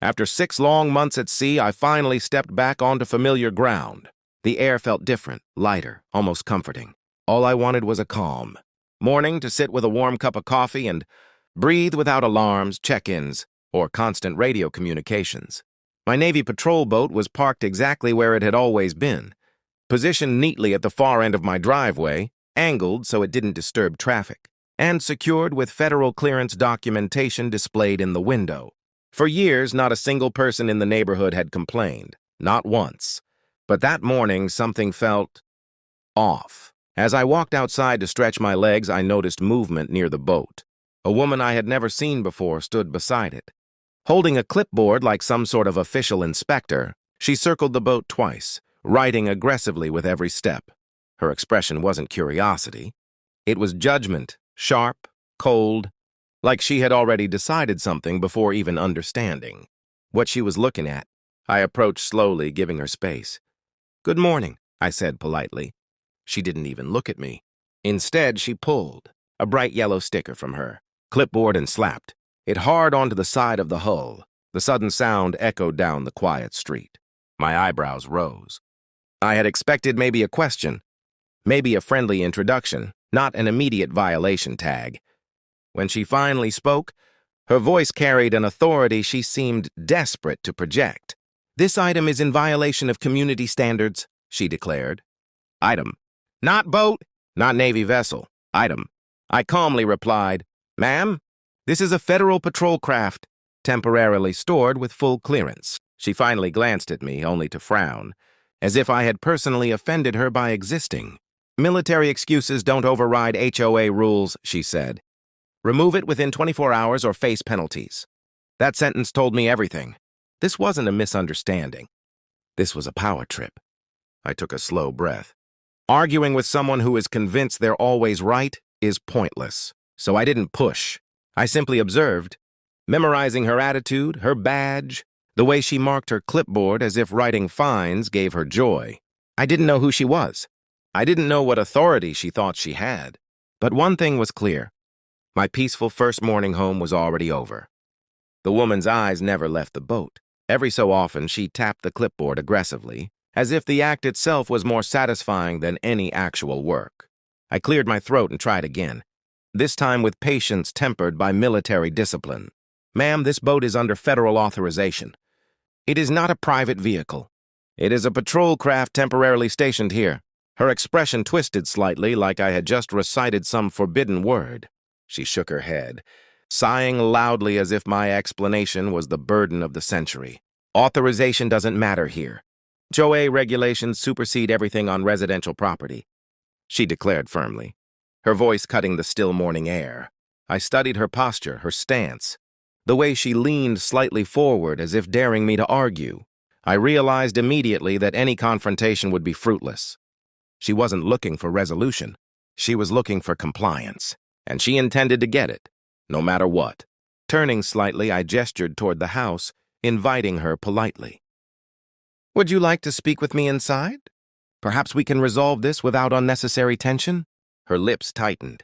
After 6 long months at sea, I finally stepped back onto familiar ground. The air felt different, lighter, almost comforting. All I wanted was a calm morning to sit with a warm cup of coffee and breathe without alarms, check-ins, or constant radio communications. My Navy patrol boat was parked exactly where it had always been, positioned neatly at the far end of my driveway, angled so it didn't disturb traffic, and secured with federal clearance documentation displayed in the window. For years, not a single person in the neighborhood had complained, not once. But that morning, something felt off. As I walked outside to stretch my legs, I noticed movement near the boat. A woman I had never seen before stood beside it. Holding a clipboard like some sort of official inspector, she circled the boat twice, writing aggressively with every step. Her expression wasn't curiosity. It was judgment, sharp, cold, like she had already decided something before even understanding what she was looking at. I approached slowly, giving her space. "Good morning," I said politely. She didn't even look at me. Instead, she pulled a bright yellow sticker from her clipboard and slapped it hard onto the side of the hull. The sudden sound echoed down the quiet street. My eyebrows rose. I had expected maybe a question, maybe a friendly introduction, not an immediate violation tag. When she finally spoke, her voice carried an authority she seemed desperate to project. "This item is in violation of community standards," she declared. "Item. Not boat, not Navy vessel. Item." I calmly replied, "Ma'am, this is a federal patrol craft, temporarily stored with full clearance." She finally glanced at me, only to frown, as if I had personally offended her by existing. "Military excuses don't override HOA rules," she said. "Remove it within 24 hours or face penalties." That sentence told me everything. This wasn't a misunderstanding. This was a power trip. I took a slow breath. Arguing with someone who is convinced they're always right is pointless. So I didn't push. I simply observed, memorizing her attitude, her badge, the way she marked her clipboard as if writing fines gave her joy. I didn't know who she was. I didn't know what authority she thought she had. But one thing was clear. My peaceful first morning home was already over. The woman's eyes never left the boat. Every so often, she tapped the clipboard aggressively, as if the act itself was more satisfying than any actual work. I cleared my throat and tried again, this time with patience tempered by military discipline. "Ma'am, this boat is under federal authorization. It is not a private vehicle. It is a patrol craft temporarily stationed here." Her expression twisted slightly, like I had just recited some forbidden word. She shook her head, sighing loudly as if my explanation was the burden of the century. "Authorization doesn't matter here. HOA regulations supersede everything on residential property," she declared firmly, her voice cutting the still morning air. I studied her posture, her stance, the way she leaned slightly forward as if daring me to argue. I realized immediately that any confrontation would be fruitless. She wasn't looking for resolution. She was looking for compliance, and she intended to get it, no matter what. Turning slightly, I gestured toward the house, inviting her politely. "Would you like to speak with me inside? Perhaps we can resolve this without unnecessary tension?" Her lips tightened.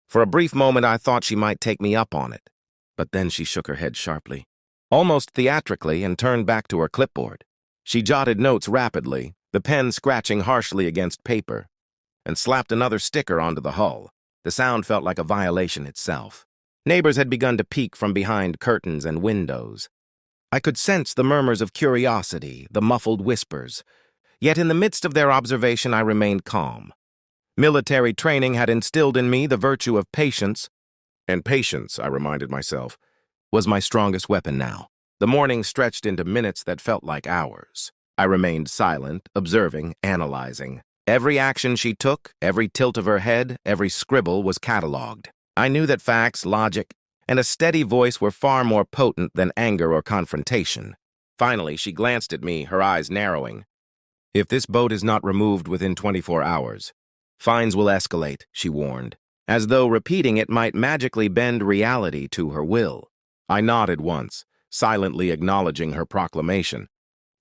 For a brief moment, I thought she might take me up on it, but then she shook her head sharply, almost theatrically, and turned back to her clipboard. She jotted notes rapidly, the pen scratching harshly against paper, and slapped another sticker onto the hull. The sound felt like a violation itself. Neighbors had begun to peek from behind curtains and windows. I could sense the murmurs of curiosity, the muffled whispers. Yet in the midst of their observation, I remained calm. Military training had instilled in me the virtue of patience, and patience, I reminded myself, was my strongest weapon now. The morning stretched into minutes that felt like hours. I remained silent, observing, analyzing. Every action she took, every tilt of her head, every scribble was catalogued. I knew that facts, logic, and a steady voice were far more potent than anger or confrontation. Finally, she glanced at me, her eyes narrowing. "If this boat is not removed within 24 hours, fines will escalate," she warned, as though repeating it might magically bend reality to her will. I nodded once, silently acknowledging her proclamation,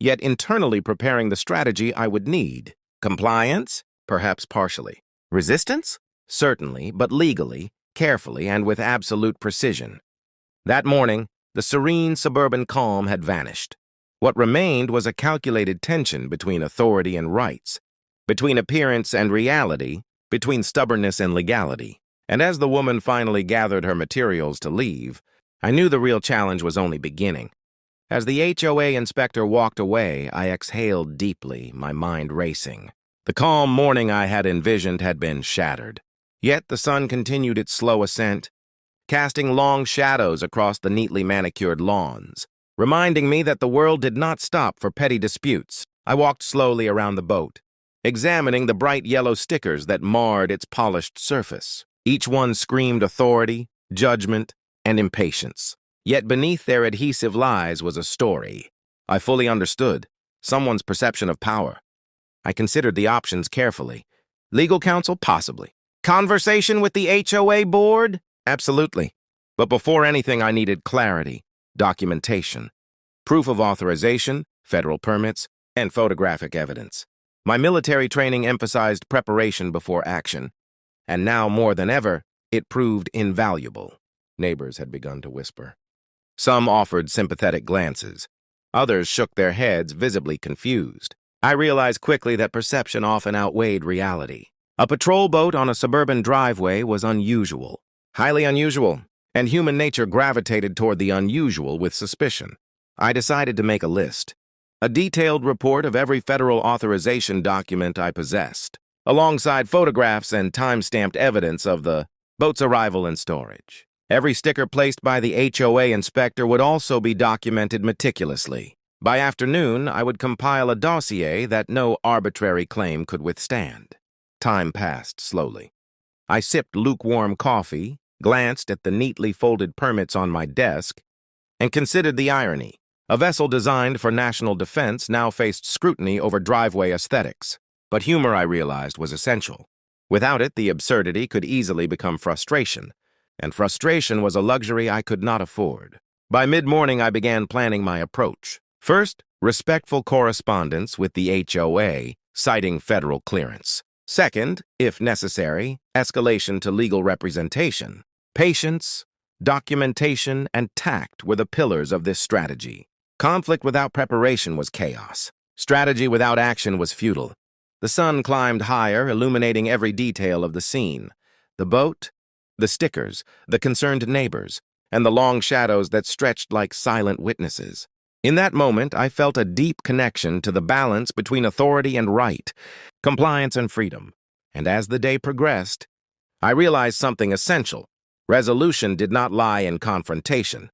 yet internally preparing the strategy I would need. Compliance? Perhaps partially. Resistance? Certainly, but legally, carefully, and with absolute precision. That morning, The serene suburban calm had vanished. What remained was a calculated tension between authority and rights, between appearance and reality, between stubbornness and legality. And as the woman finally gathered her materials to leave, I knew the real challenge was only beginning. As the HOA inspector walked away, I exhaled deeply, my mind racing. The calm morning I had envisioned had been shattered. Yet the sun continued its slow ascent, casting long shadows across the neatly manicured lawns, reminding me that the world did not stop for petty disputes. I walked slowly around the boat, examining the bright yellow stickers that marred its polished surface. Each one screamed authority, judgment, and impatience. Yet beneath their adhesive lies was a story I fully understood, someone's perception of power. I considered the options carefully. Legal counsel? Possibly. Conversation with the HOA board? Absolutely. But before anything, I needed clarity, documentation, proof of authorization, federal permits, and photographic evidence. My military training emphasized preparation before action, and now more than ever, it proved invaluable. Neighbors had begun to whisper. Some offered sympathetic glances. Others shook their heads, visibly confused. I realized quickly that perception often outweighed reality. A patrol boat on a suburban driveway was unusual, highly unusual, and human nature gravitated toward the unusual with suspicion. I decided to make a list, a detailed report of every federal authorization document I possessed, alongside photographs and time-stamped evidence of the boat's arrival and storage. Every sticker placed by the HOA inspector would also be documented meticulously. By afternoon, I would compile a dossier that no arbitrary claim could withstand. Time passed slowly. I sipped lukewarm coffee, glanced at the neatly folded permits on my desk, and considered the irony. A vessel designed for national defense now faced scrutiny over driveway aesthetics. But humor, I realized, was essential. Without it, the absurdity could easily become frustration, and frustration was a luxury I could not afford. By mid-morning, I began planning my approach. First, respectful correspondence with the HOA, citing federal clearance. Second, if necessary, escalation to legal representation. Patience, documentation, and tact were the pillars of this strategy. Conflict without preparation was chaos. Strategy without action was futile. The sun climbed higher, illuminating every detail of the scene. The boat, the stickers, the concerned neighbors, and the long shadows that stretched like silent witnesses. In that moment, I felt a deep connection to the balance between authority and right, compliance and freedom. And as the day progressed, I realized something essential. Resolution did not lie in confrontation.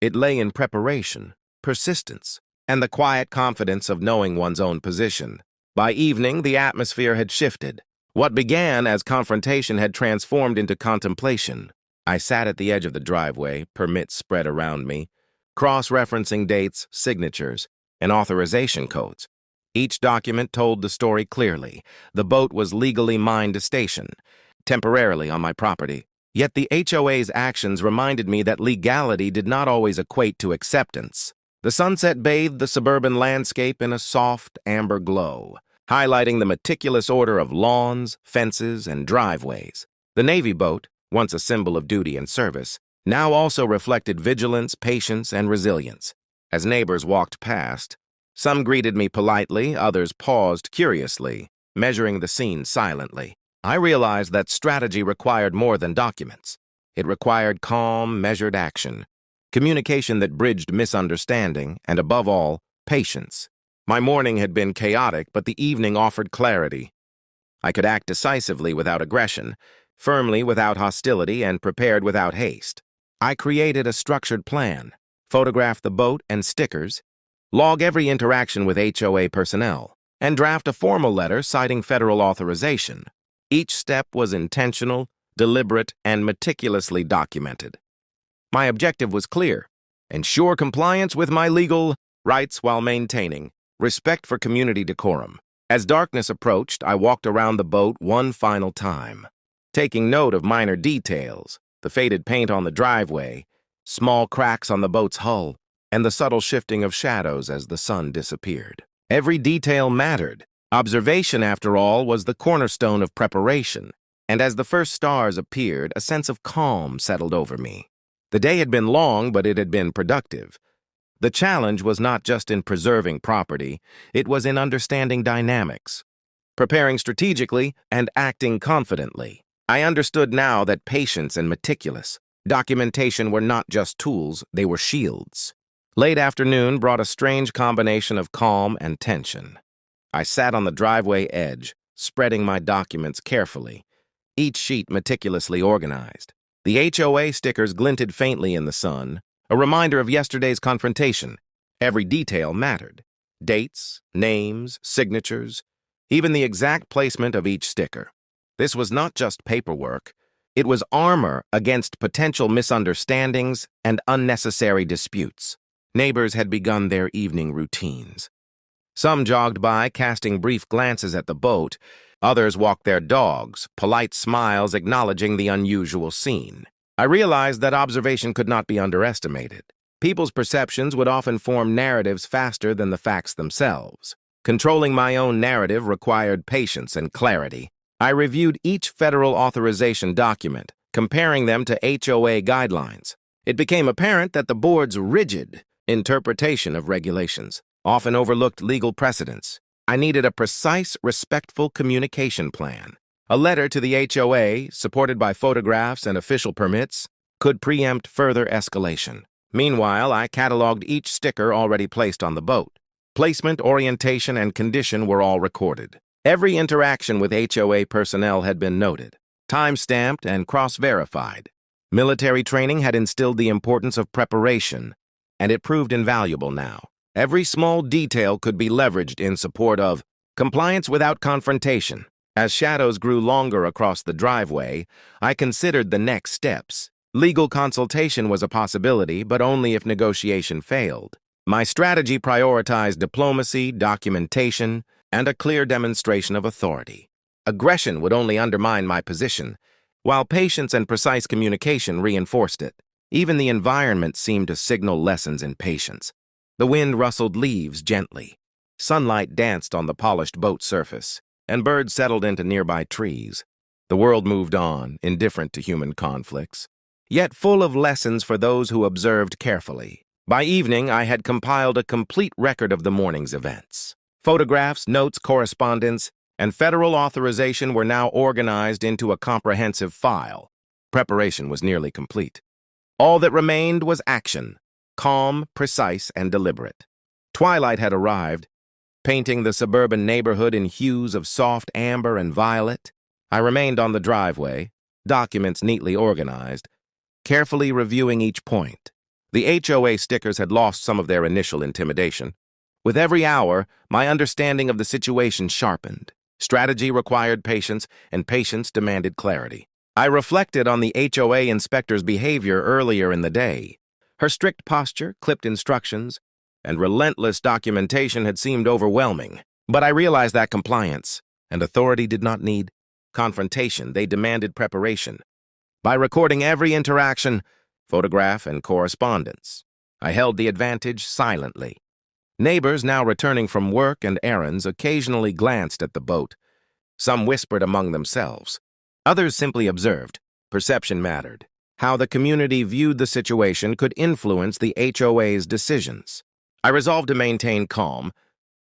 It lay in preparation, persistence, and the quiet confidence of knowing one's own position. By evening, the atmosphere had shifted. What began as confrontation had transformed into contemplation. I sat at the edge of the driveway, permits spread around me, cross-referencing dates, signatures, and authorization codes. Each document told the story clearly. The boat was legally mine to station, temporarily on my property. Yet the HOA's actions reminded me that legality did not always equate to acceptance. The sunset bathed the suburban landscape in a soft, amber glow, highlighting the meticulous order of lawns, fences, and driveways. The Navy boat, once a symbol of duty and service, now also reflected vigilance, patience, and resilience. As neighbors walked past, some greeted me politely, others paused curiously, measuring the scene silently. I realized that strategy required more than documents. It required calm, measured action, communication that bridged misunderstanding, and above all, patience. My morning had been chaotic, but the evening offered clarity. I could act decisively without aggression, firmly without hostility, and prepared without haste. I created a structured plan, photographed the boat and stickers, log every interaction with HOA personnel, and draft a formal letter citing federal authorization. Each step was intentional, deliberate, and meticulously documented. My objective was clear: ensure compliance with my legal rights while maintaining respect for community decorum. As darkness approached, I walked around the boat one final time, taking note of minor details, the faded paint on the driveway, small cracks on the boat's hull, and the subtle shifting of shadows as the sun disappeared. Every detail mattered. Observation, after all, was the cornerstone of preparation, and as the first stars appeared, a sense of calm settled over me. The day had been long, but it had been productive. The challenge was not just in preserving property, it was in understanding dynamics, preparing strategically, and acting confidently. I understood now that patience and meticulous documentation were not just tools, they were shields. Late afternoon brought a strange combination of calm and tension. I sat on the driveway edge, spreading my documents carefully, each sheet meticulously organized. The HOA stickers glinted faintly in the sun, a reminder of yesterday's confrontation. Every detail mattered. Dates, names, signatures, even the exact placement of each sticker. This was not just paperwork. It was armor against potential misunderstandings and unnecessary disputes. Neighbors had begun their evening routines. Some jogged by, casting brief glances at the boat. Others walked their dogs, polite smiles acknowledging the unusual scene. I realized that observation could not be underestimated. People's perceptions would often form narratives faster than the facts themselves. Controlling my own narrative required patience and clarity. I reviewed each federal authorization document, comparing them to HOA guidelines. It became apparent that the board's rigid interpretation of regulations often overlooked legal precedents. I needed a precise, respectful communication plan. A letter to the HOA, supported by photographs and official permits, could preempt further escalation. Meanwhile, I cataloged each sticker already placed on the boat. Placement, orientation, and condition were all recorded. Every interaction with HOA personnel had been noted, time-stamped, and cross-verified. Military training had instilled the importance of preparation, and it proved invaluable now. Every small detail could be leveraged in support of compliance without confrontation. As shadows grew longer across the driveway, I considered the next steps. Legal consultation was a possibility, but only if negotiation failed. My strategy prioritized diplomacy, documentation, and a clear demonstration of authority. Aggression would only undermine my position, while patience and precise communication reinforced it. Even the environment seemed to signal lessons in patience. The wind rustled leaves gently. Sunlight danced on the polished boat surface, and birds settled into nearby trees. The world moved on, indifferent to human conflicts, yet full of lessons for those who observed carefully. By evening, I had compiled a complete record of the morning's events. Photographs, notes, correspondence, and federal authorization were now organized into a comprehensive file. Preparation was nearly complete. All that remained was action, calm, precise, and deliberate. Twilight had arrived, painting the suburban neighborhood in hues of soft amber and violet. I remained on the driveway, documents neatly organized, carefully reviewing each point. The HOA stickers had lost some of their initial intimidation. With every hour, my understanding of the situation sharpened. Strategy required patience, and patience demanded clarity. I reflected on the HOA inspector's behavior earlier in the day. Her strict posture, clipped instructions, and relentless documentation had seemed overwhelming. But I realized that compliance and authority did not need confrontation. They demanded preparation. By recording every interaction, photograph, and correspondence, I held the advantage silently. Neighbors, now returning from work and errands, occasionally glanced at the boat. Some whispered among themselves. Others simply observed. Perception mattered. How the community viewed the situation could influence the HOA's decisions. I resolved to maintain calm,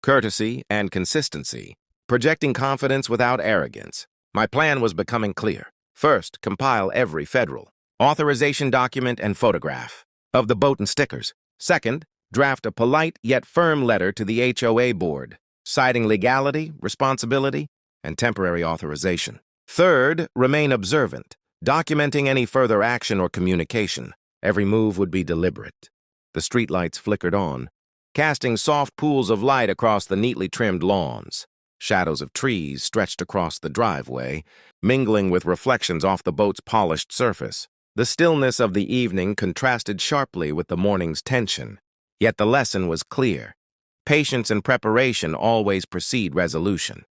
courtesy, and consistency, projecting confidence without arrogance. My plan was becoming clear. First, compile every federal authorization document and photograph of the boat and stickers. Second, draft a polite yet firm letter to the HOA board, citing legality, responsibility, and temporary authorization. Third, remain observant, documenting any further action or communication. Every move would be deliberate. The streetlights flickered on, casting soft pools of light across the neatly trimmed lawns. Shadows of trees stretched across the driveway, mingling with reflections off the boat's polished surface. The stillness of the evening contrasted sharply with the morning's tension. Yet the lesson was clear. Patience and preparation always precede resolution.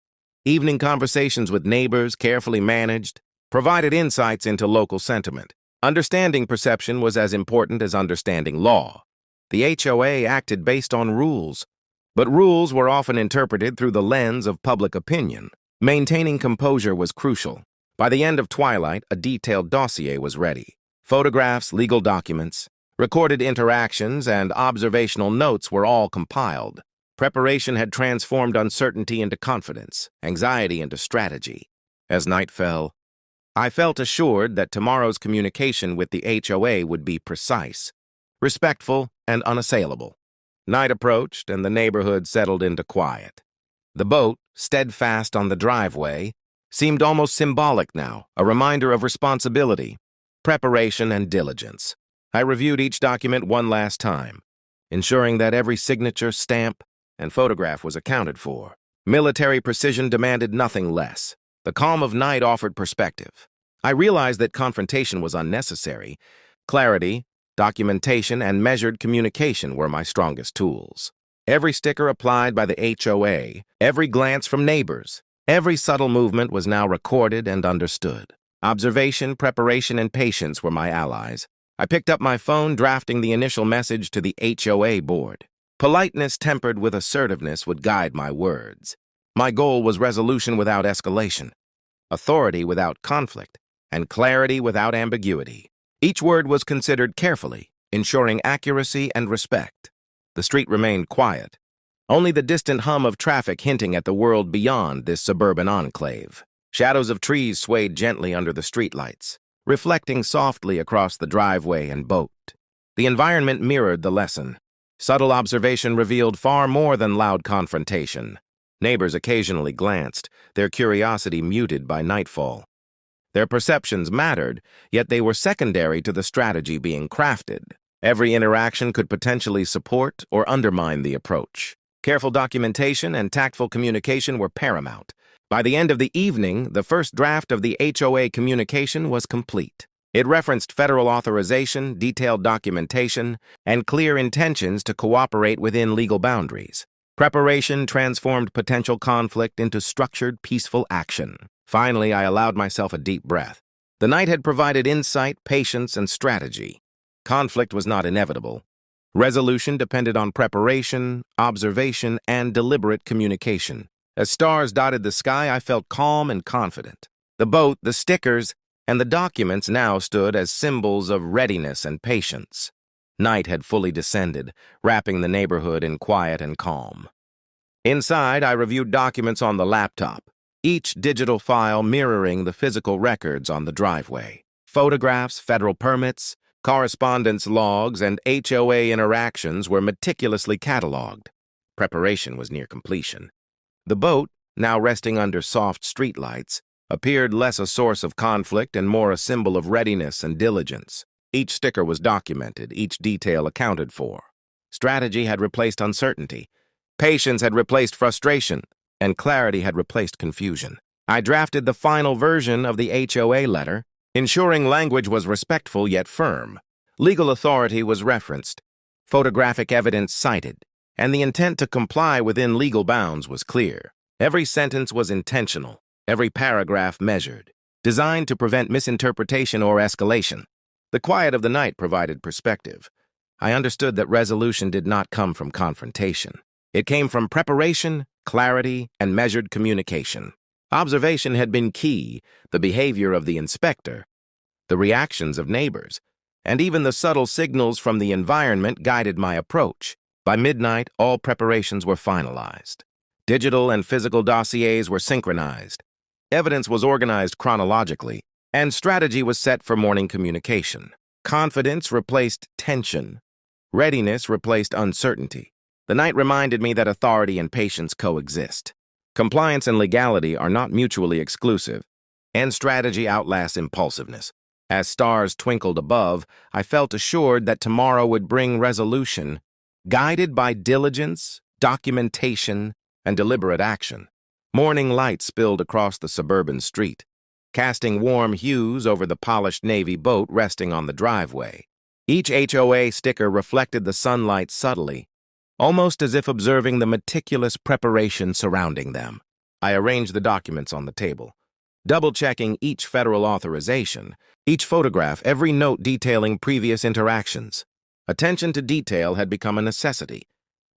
Evening conversations with neighbors, carefully managed, provided insights into local sentiment. Understanding perception was as important as understanding law. The HOA acted based on rules, but rules were often interpreted through the lens of public opinion. Maintaining composure was crucial. By the end of twilight, a detailed dossier was ready. Photographs, legal documents, recorded interactions, and observational notes were all compiled. Preparation had transformed uncertainty into confidence, anxiety into strategy. As night fell, I felt assured that tomorrow's communication with the HOA would be precise, respectful, and unassailable. Night approached, and the neighborhood settled into quiet. The boat, steadfast on the driveway, seemed almost symbolic now, a reminder of responsibility, preparation, and diligence. I reviewed each document one last time, ensuring that every signature, stamp, and photograph was accounted for. Military precision demanded nothing less. The calm of night offered perspective. I realized that confrontation was unnecessary. Clarity, documentation, and measured communication were my strongest tools. Every sticker applied by the HOA, every glance from neighbors, every subtle movement was now recorded and understood. Observation, preparation, and patience were my allies. I picked up my phone, drafting the initial message to the HOA board. Politeness tempered with assertiveness would guide my words. My goal was resolution without escalation, authority without conflict, and clarity without ambiguity. Each word was considered carefully, ensuring accuracy and respect. The street remained quiet, only the distant hum of traffic hinting at the world beyond this suburban enclave. Shadows of trees swayed gently under the streetlights, reflecting softly across the driveway and boat. The environment mirrored the lesson. Subtle observation revealed far more than loud confrontation. Neighbors occasionally glanced, their curiosity muted by nightfall. Their perceptions mattered, yet they were secondary to the strategy being crafted. Every interaction could potentially support or undermine the approach. Careful documentation and tactful communication were paramount. By the end of the evening, the first draft of the HOA communication was complete. It referenced federal authorization, detailed documentation, and clear intentions to cooperate within legal boundaries. Preparation transformed potential conflict into structured, peaceful action. Finally, I allowed myself a deep breath. The night had provided insight, patience, and strategy. Conflict was not inevitable. Resolution depended on preparation, observation, and deliberate communication. As stars dotted the sky, I felt calm and confident. The boat, the stickers, and the documents now stood as symbols of readiness and patience. Night had fully descended, wrapping the neighborhood in quiet and calm. Inside, I reviewed documents on the laptop, each digital file mirroring the physical records on the driveway. Photographs, federal permits, correspondence logs, and HOA interactions were meticulously cataloged. Preparation was near completion. The boat, now resting under soft streetlights, appeared less a source of conflict and more a symbol of readiness and diligence. Each sticker was documented, each detail accounted for. Strategy had replaced uncertainty. Patience had replaced frustration, and clarity had replaced confusion. I drafted the final version of the HOA letter, ensuring language was respectful yet firm. Legal authority was referenced, photographic evidence cited, and the intent to comply within legal bounds was clear. Every sentence was intentional, every paragraph measured, designed to prevent misinterpretation or escalation. The quiet of the night provided perspective. I understood that resolution did not come from confrontation. It came from preparation, clarity, and measured communication. Observation had been key, the behavior of the inspector, the reactions of neighbors, and even the subtle signals from the environment guided my approach. By midnight, all preparations were finalized. Digital and physical dossiers were synchronized. Evidence was organized chronologically, and strategy was set for morning communication. Confidence replaced tension. Readiness replaced uncertainty. The night reminded me that authority and patience coexist. Compliance and legality are not mutually exclusive, and strategy outlasts impulsiveness. As stars twinkled above, I felt assured that tomorrow would bring resolution, guided by diligence, documentation, and deliberate action. Morning light spilled across the suburban street, casting warm hues over the polished navy boat resting on the driveway. Each HOA sticker reflected the sunlight subtly, almost as if observing the meticulous preparation surrounding them. I arranged the documents on the table, double-checking each federal authorization, each photograph, every note detailing previous interactions. Attention to detail had become a necessity.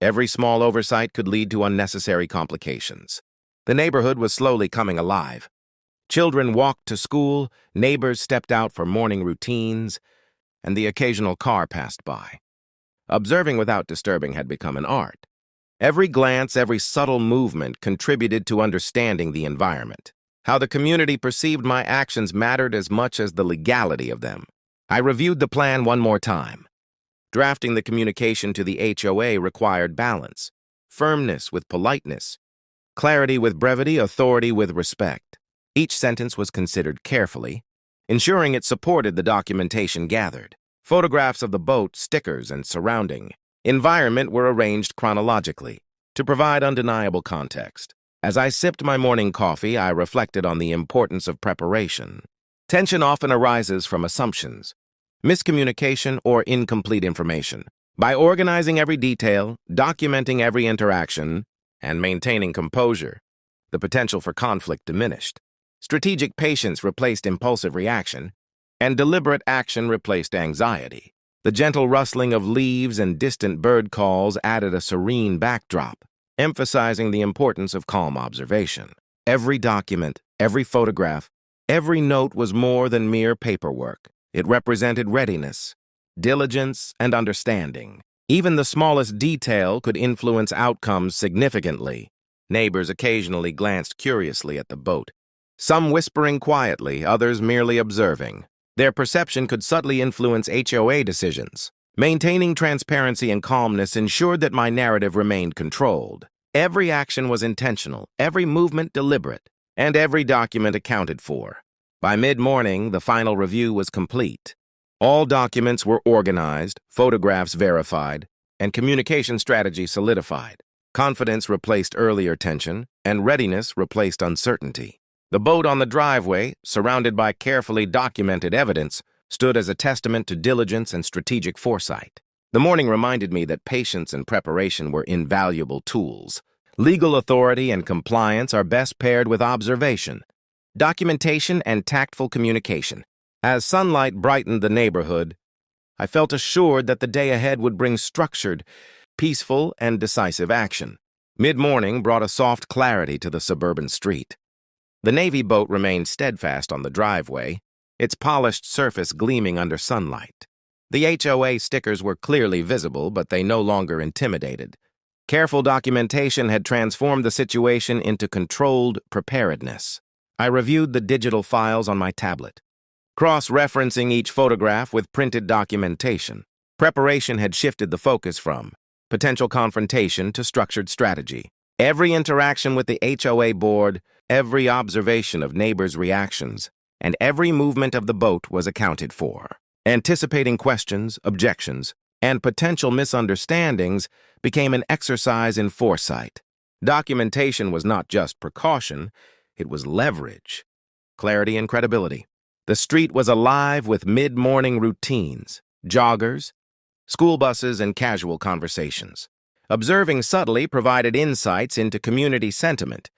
Every small oversight could lead to unnecessary complications. The neighborhood was slowly coming alive. Children walked to school, neighbors stepped out for morning routines, and the occasional car passed by. Observing without disturbing had become an art. Every glance, every subtle movement contributed to understanding the environment. How the community perceived my actions mattered as much as the legality of them. I reviewed the plan one more time. Drafting the communication to the HOA required balance, firmness with politeness, clarity with brevity, authority with respect. Each sentence was considered carefully, ensuring it supported the documentation gathered. Photographs of the boat, stickers, and surrounding environment were arranged chronologically to provide undeniable context. As I sipped my morning coffee, I reflected on the importance of preparation. Tension often arises from assumptions, miscommunication, or incomplete information. By organizing every detail, documenting every interaction, and maintaining composure, the potential for conflict diminished. Strategic patience replaced impulsive reaction, and deliberate action replaced anxiety. The gentle rustling of leaves and distant bird calls added a serene backdrop, emphasizing the importance of calm observation. Every document, every photograph, every note was more than mere paperwork. It represented readiness, diligence, and understanding. Even the smallest detail could influence outcomes significantly. Neighbors occasionally glanced curiously at the boat, some whispering quietly, others merely observing. Their perception could subtly influence HOA decisions. Maintaining transparency and calmness ensured that my narrative remained controlled. Every action was intentional, every movement deliberate, and every document accounted for. By mid-morning, the final review was complete. All documents were organized, photographs verified, and communication strategy solidified. Confidence replaced earlier tension, and readiness replaced uncertainty. The boat on the driveway, surrounded by carefully documented evidence, stood as a testament to diligence and strategic foresight. The morning reminded me that patience and preparation were invaluable tools. Legal authority and compliance are best paired with observation, documentation, and tactful communication. As sunlight brightened the neighborhood, I felt assured that the day ahead would bring structured, peaceful, and decisive action. Mid-morning brought a soft clarity to the suburban street. The Navy boat remained steadfast on the driveway, its polished surface gleaming under sunlight. The HOA stickers were clearly visible, but they no longer intimidated. Careful documentation had transformed the situation into controlled preparedness. I reviewed the digital files on my tablet, cross-referencing each photograph with printed documentation. Preparation had shifted the focus from potential confrontation to structured strategy. Every interaction with the HOA board, every observation of neighbors' reactions, and every movement of the boat was accounted for. Anticipating questions, objections, and potential misunderstandings became an exercise in foresight. Documentation was not just precaution, it was leverage, clarity, and credibility. The street was alive with mid-morning routines, joggers, school buses, and casual conversations. Observing subtly provided insights into community sentiment,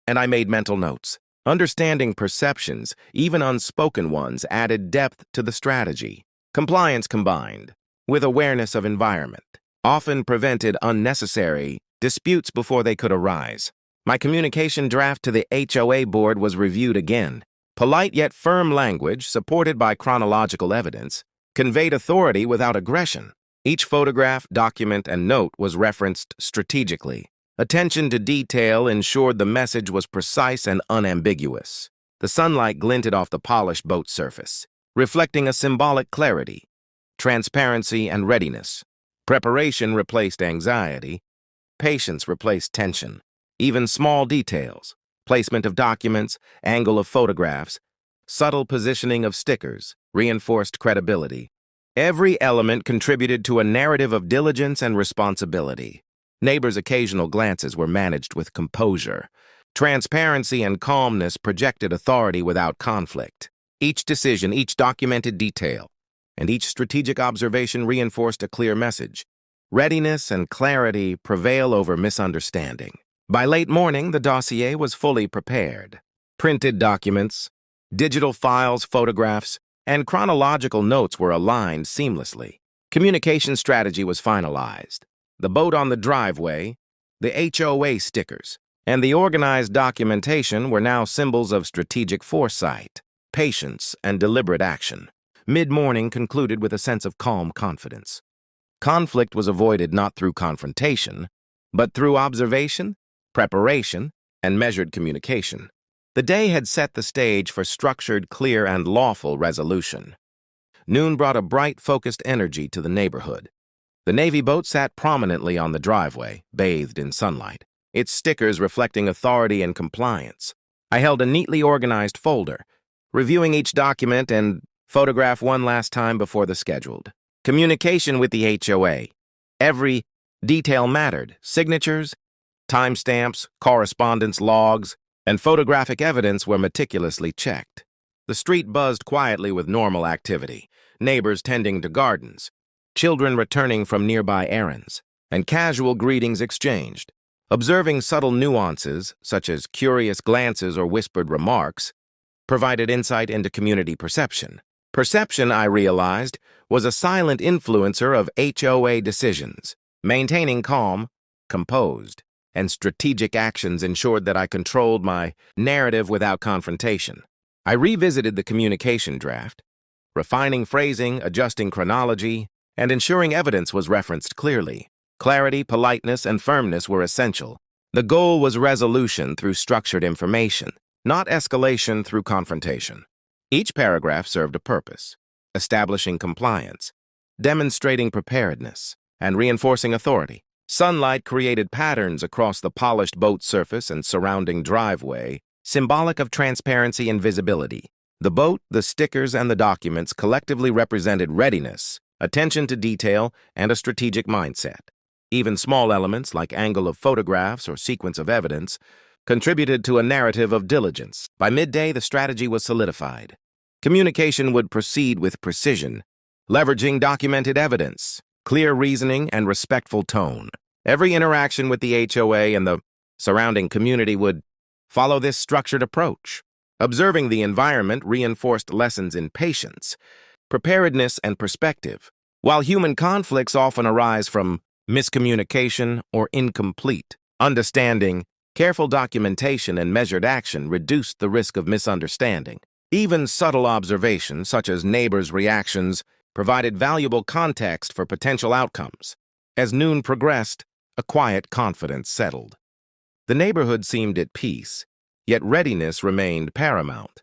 and I made mental notes. Understanding perceptions, even unspoken ones, added depth to the strategy. Compliance combined with awareness of environment often prevented unnecessary disputes before they could arise. My communication draft to the HOA board was reviewed again. Polite yet firm language, supported by chronological evidence, conveyed authority without aggression. Each photograph, document, and note was referenced strategically. Attention to detail ensured the message was precise and unambiguous. The sunlight glinted off the polished boat surface, reflecting a symbolic clarity, transparency, and readiness. Preparation replaced anxiety. Patience replaced tension. Even small details, placement of documents, angle of photographs, subtle positioning of stickers, reinforced credibility. Every element contributed to a narrative of diligence and responsibility. Neighbors' occasional glances were managed with composure. Transparency and calmness projected authority without conflict. Each decision, each documented detail, and each strategic observation reinforced a clear message. Readiness and clarity prevail over misunderstanding. By late morning, the dossier was fully prepared. Printed documents, digital files, photographs, and chronological notes were aligned seamlessly. Communication strategy was finalized. The boat on the driveway, the HOA stickers, and the organized documentation were now symbols of strategic foresight, patience, and deliberate action. Mid-morning concluded with a sense of calm confidence. Conflict was avoided not through confrontation, but through observation, preparation, and measured communication. The day had set the stage for structured, clear, and lawful resolution. Noon brought a bright, focused energy to the neighborhood. The Navy boat sat prominently on the driveway, bathed in sunlight, its stickers reflecting authority and compliance. I held a neatly organized folder, reviewing each document and photograph one last time before the scheduled. Communication with the HOA. Every detail mattered: signatures, timestamps, correspondence logs, and photographic evidence were meticulously checked. The street buzzed quietly with normal activity, neighbors tending to gardens, children returning from nearby errands, and casual greetings exchanged. Observing subtle nuances, such as curious glances or whispered remarks, provided insight into community perception. Perception, I realized, was a silent influencer of HOA decisions. Maintaining calm, composed, and strategic actions ensured that I controlled my narrative without confrontation. I revisited the communication draft, refining phrasing, adjusting chronology, and ensuring evidence was referenced clearly. Clarity, politeness, and firmness were essential. The goal was resolution through structured information, not escalation through confrontation. Each paragraph served a purpose: establishing compliance, demonstrating preparedness, and reinforcing authority. Sunlight created patterns across the polished boat surface and surrounding driveway, symbolic of transparency and visibility. The boat, the stickers, and the documents collectively represented readiness, attention to detail, and a strategic mindset. Even small elements like angle of photographs or sequence of evidence contributed to a narrative of diligence. By midday, the strategy was solidified. Communication would proceed with precision, leveraging documented evidence, clear reasoning, and respectful tone. Every interaction with the HOA and the surrounding community would follow this structured approach. Observing the environment reinforced lessons in patience, preparedness, and perspective. While human conflicts often arise from miscommunication or incomplete understanding, careful documentation and measured action reduced the risk of misunderstanding. Even subtle observations, such as neighbors' reactions, provided valuable context for potential outcomes. As noon progressed, a quiet confidence settled. The neighborhood seemed at peace, yet readiness remained paramount.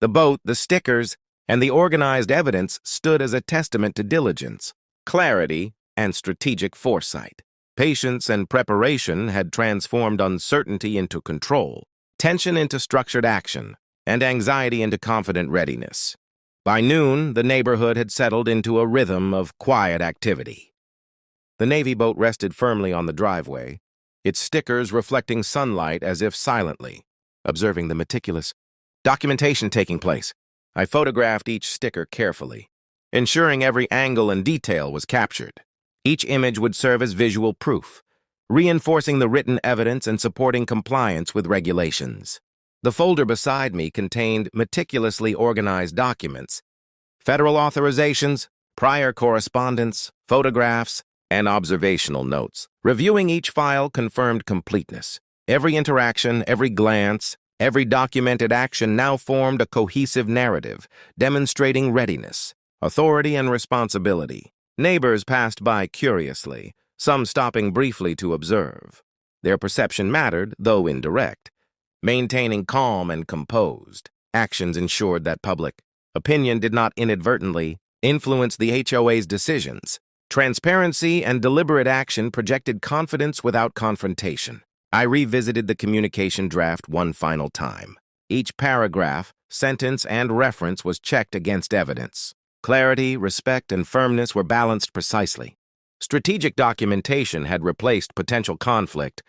The boat, the stickers, and the organized evidence stood as a testament to diligence, clarity, and strategic foresight. Patience and preparation had transformed uncertainty into control, tension into structured action, and anxiety into confident readiness. By noon, the neighborhood had settled into a rhythm of quiet activity. The Navy boat rested firmly on the driveway, its stickers reflecting sunlight as if silently, observing the meticulous documentation taking place. I photographed each sticker carefully, ensuring every angle and detail was captured. Each image would serve as visual proof, reinforcing the written evidence and supporting compliance with regulations. The folder beside me contained meticulously organized documents, federal authorizations, prior correspondence, photographs, and observational notes. Reviewing each file confirmed completeness. Every interaction, every glance, every documented action now formed a cohesive narrative, demonstrating readiness, authority, and responsibility. Neighbors passed by curiously, some stopping briefly to observe. Their perception mattered, though indirect. Maintaining calm and composed actions ensured that public opinion did not inadvertently influence the HOA's decisions. Transparency and deliberate action projected confidence without confrontation. I revisited the communication draft one final time. Each paragraph, sentence, and reference was checked against evidence. Clarity, respect, and firmness were balanced precisely. Strategic documentation had replaced potential conflict,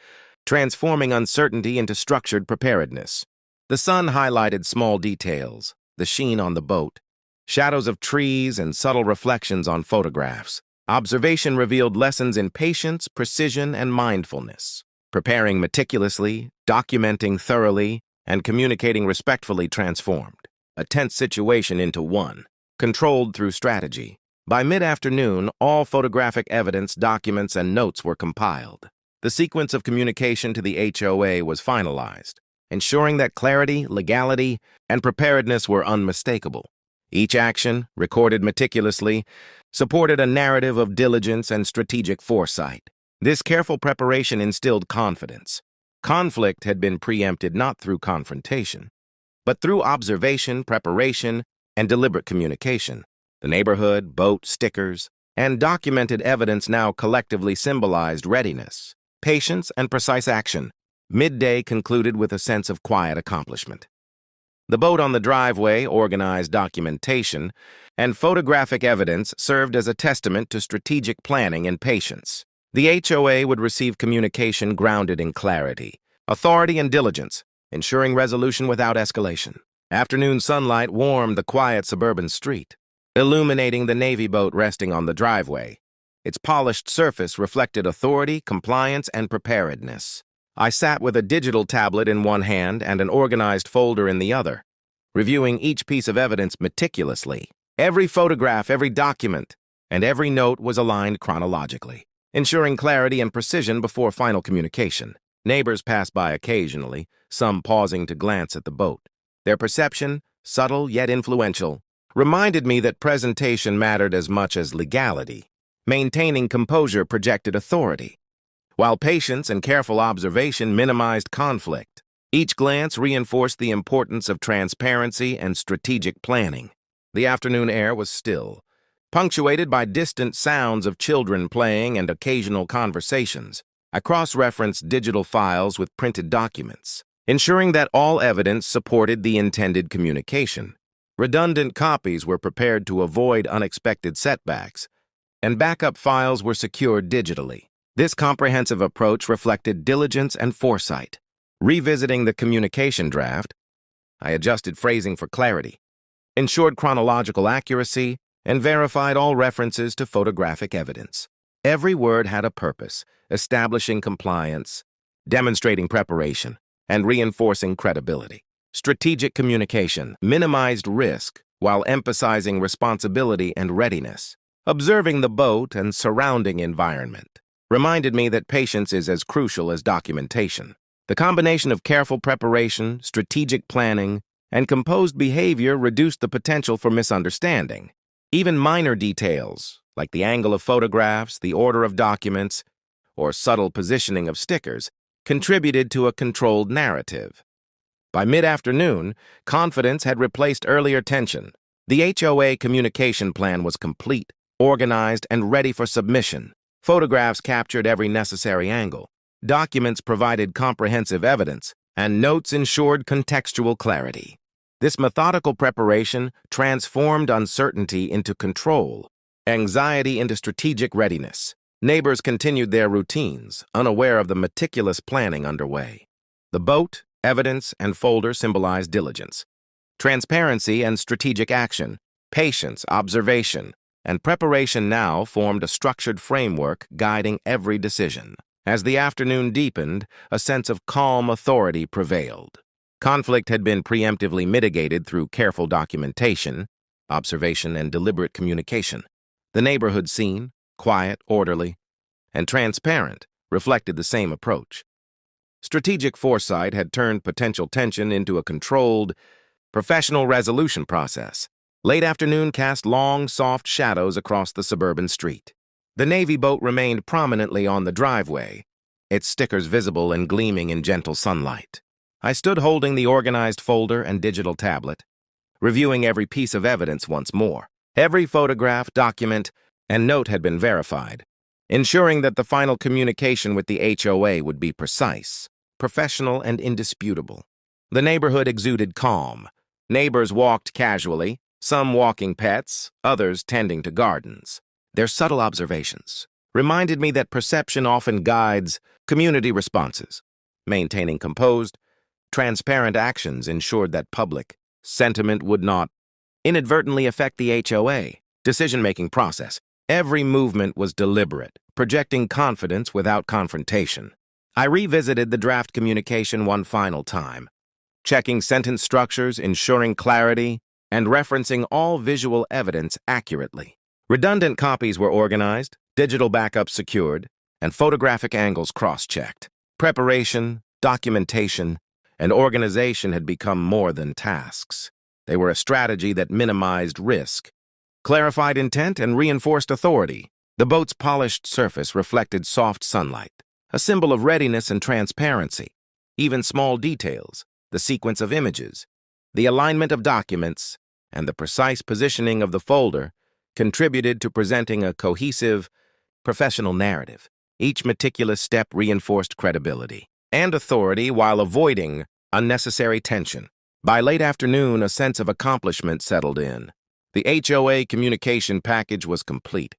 transforming uncertainty into structured preparedness. The sun highlighted small details, the sheen on the boat, shadows of trees, and subtle reflections on photographs. Observation revealed lessons in patience, precision, and mindfulness. Preparing meticulously, documenting thoroughly, and communicating respectfully transformed a tense situation into one, controlled through strategy. By mid-afternoon, all photographic evidence, documents, and notes were compiled. The sequence of communication to the HOA was finalized, ensuring that clarity, legality, and preparedness were unmistakable. Each action, recorded meticulously, supported a narrative of diligence and strategic foresight. This careful preparation instilled confidence. Conflict had been preempted not through confrontation, but through observation, preparation, and deliberate communication. The neighborhood, boat, stickers, and documented evidence now collectively symbolized readiness, patience, and precise action. Midday concluded with a sense of quiet accomplishment. The boat on the driveway, organized documentation, and photographic evidence served as a testament to strategic planning and patience. The HOA would receive communication grounded in clarity, authority, and diligence, ensuring resolution without escalation. Afternoon sunlight warmed the quiet suburban street, illuminating the Navy boat resting on the driveway. Its polished surface reflected authority, compliance, and preparedness. I sat with a digital tablet in one hand and an organized folder in the other, reviewing each piece of evidence meticulously. Every photograph, every document, and every note was aligned chronologically, ensuring clarity and precision before final communication. Neighbors passed by occasionally, some pausing to glance at the boat. Their perception, subtle yet influential, reminded me that presentation mattered as much as legality. Maintaining composure projected authority, while patience and careful observation minimized conflict. Each glance reinforced the importance of transparency and strategic planning. The afternoon air was still, punctuated by distant sounds of children playing and occasional conversations. I cross-referenced digital files with printed documents, ensuring that all evidence supported the intended communication. Redundant copies were prepared to avoid unexpected setbacks, and backup files were secured digitally. This comprehensive approach reflected diligence and foresight. Revisiting the communication draft, I adjusted phrasing for clarity, ensured chronological accuracy, and verified all references to photographic evidence. Every word had a purpose, establishing compliance, demonstrating preparation, and reinforcing credibility. Strategic communication minimized risk while emphasizing responsibility and readiness. Observing the boat and surrounding environment reminded me that patience is as crucial as documentation. The combination of careful preparation, strategic planning, and composed behavior reduced the potential for misunderstanding. Even minor details, like the angle of photographs, the order of documents, or subtle positioning of stickers, contributed to a controlled narrative. By mid-afternoon, confidence had replaced earlier tension. The HOA communication plan was complete, organized, and ready for submission. Photographs captured every necessary angle. Documents provided comprehensive evidence, and notes ensured contextual clarity. This methodical preparation transformed uncertainty into control, anxiety into strategic readiness. Neighbors continued their routines, unaware of the meticulous planning underway. The boat, evidence, and folder symbolized diligence, transparency, and strategic action. Patience, observation, and preparation now formed a structured framework guiding every decision. As the afternoon deepened, a sense of calm authority prevailed. Conflict had been preemptively mitigated through careful documentation, observation, and deliberate communication. The neighborhood scene, quiet, orderly, and transparent, reflected the same approach. Strategic foresight had turned potential tension into a controlled, professional resolution process. Late afternoon cast long, soft shadows across the suburban street. The Navy boat remained prominently on the driveway, its stickers visible and gleaming in gentle sunlight. I stood holding the organized folder and digital tablet, reviewing every piece of evidence once more. Every photograph, document, and note had been verified, ensuring that the final communication with the HOA would be precise, professional, and indisputable. The neighborhood exuded calm. Neighbors walked casually, some walking pets, others tending to gardens. Their subtle observations reminded me that perception often guides community responses. Maintaining composed, transparent actions ensured that public sentiment would not inadvertently affect the HOA decision-making process. Every movement was deliberate, projecting confidence without confrontation. I revisited the draft communication one final time, checking sentence structures, ensuring clarity, and referencing all visual evidence accurately. Redundant copies were organized, digital backups secured, and photographic angles cross-checked. Preparation, documentation, and organization had become more than tasks. They were a strategy that minimized risk, clarified intent, and reinforced authority. The boat's polished surface reflected soft sunlight, a symbol of readiness and transparency. Even small details, the sequence of images, the alignment of documents, and the precise positioning of the folder contributed to presenting a cohesive, professional narrative. Each meticulous step reinforced credibility and authority while avoiding unnecessary tension. By late afternoon, a sense of accomplishment settled in. The HOA communication package was complete,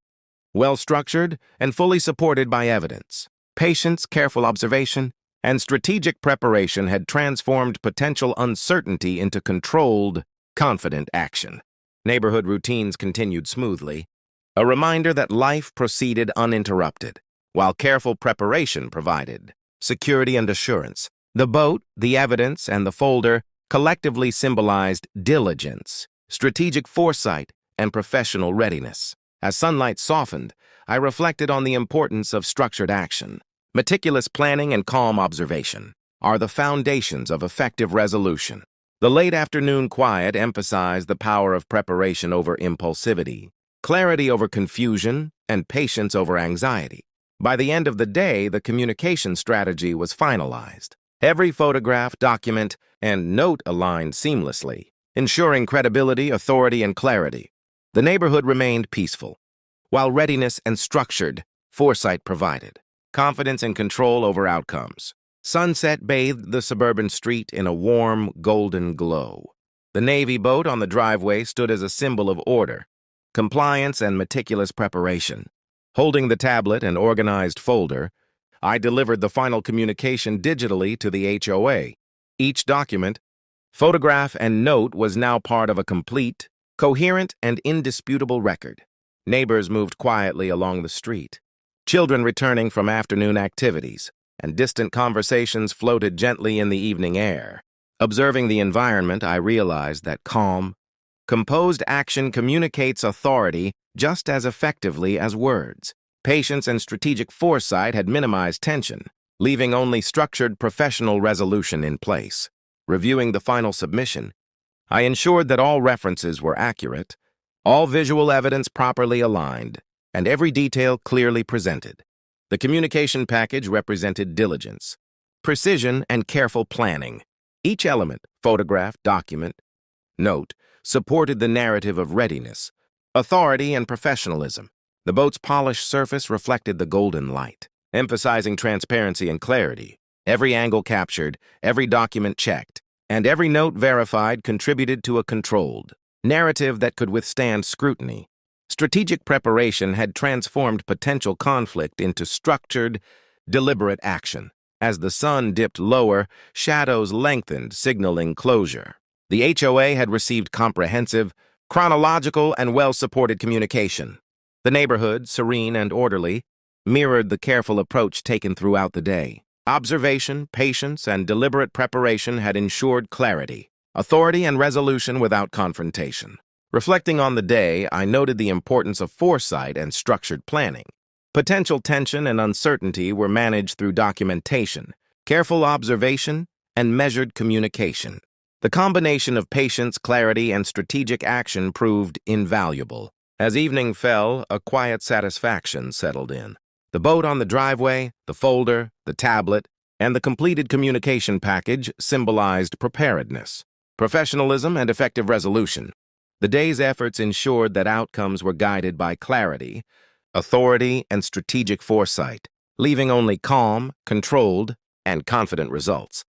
well-structured, and fully supported by evidence. Patience, careful observation, and strategic preparation had transformed potential uncertainty into controlled, confident action. Neighborhood routines continued smoothly, a reminder that life proceeded uninterrupted, while careful preparation provided security and assurance. The boat, the evidence, and the folder collectively symbolized diligence, strategic foresight, and professional readiness. As sunlight softened, I reflected on the importance of structured action. Meticulous planning and calm observation are the foundations of effective resolution. The late afternoon quiet emphasized the power of preparation over impulsivity, clarity over confusion, and patience over anxiety. By the end of the day, the communication strategy was finalized. Every photograph, document, and note aligned seamlessly, ensuring credibility, authority, and clarity. The neighborhood remained peaceful, while readiness and structured foresight provided confidence and control over outcomes. Sunset bathed the suburban street in a warm, golden glow. The Navy boat on the driveway stood as a symbol of order, compliance, and meticulous preparation. Holding the tablet and organized folder, I delivered the final communication digitally to the HOA. Each document, photograph, and note was now part of a complete, coherent, and indisputable record. Neighbors moved quietly along the street, children returning from afternoon activities, and distant conversations floated gently in the evening air. Observing the environment, I realized that calm, composed action communicates authority just as effectively as words. Patience and strategic foresight had minimized tension, leaving only structured professional resolution in place. Reviewing the final submission, I ensured that all references were accurate, all visual evidence properly aligned, and every detail clearly presented. The communication package represented diligence, precision, and careful planning. Each element, photograph, document, note, supported the narrative of readiness, authority, and professionalism. The boat's polished surface reflected the golden light, emphasizing transparency and clarity. Every angle captured, every document checked, and every note verified contributed to a controlled narrative that could withstand scrutiny. Strategic preparation had transformed potential conflict into structured, deliberate action. As the sun dipped lower, shadows lengthened, signaling closure. The HOA had received comprehensive, chronological, and well-supported communication. The neighborhood, serene and orderly, mirrored the careful approach taken throughout the day. Observation, patience, and deliberate preparation had ensured clarity, authority, and resolution without confrontation. Reflecting on the day, I noted the importance of foresight and structured planning. Potential tension and uncertainty were managed through documentation, careful observation, and measured communication. The combination of patience, clarity, and strategic action proved invaluable. As evening fell, a quiet satisfaction settled in. The boat on the driveway, the folder, the tablet, and the completed communication package symbolized preparedness, professionalism, and effective resolution. The day's efforts ensured that outcomes were guided by clarity, authority, and strategic foresight, leaving only calm, controlled, and confident results.